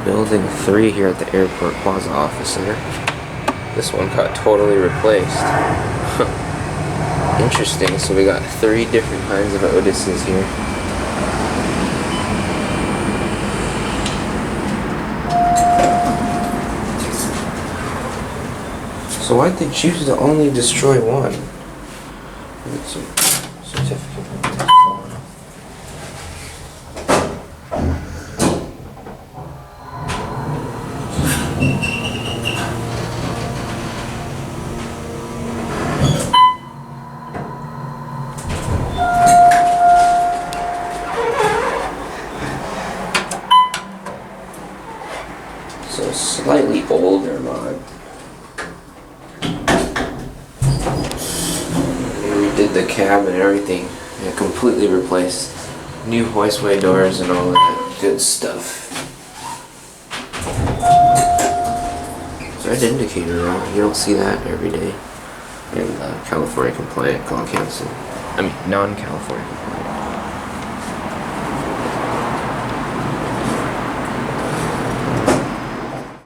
Building 3 here at the Airport Plaza Office Center. This one got totally replaced. Interesting, so we got 3 different kinds of OTISes here. So why'd they choose to only destroy one? Get some certificate. So slightly older mod. Did the cab and everything. Yeah, completely replaced. New hoistway doors and all that good stuff. Red indicator though, you don't see that every day in California compliant call cancel. I mean non-California compliant.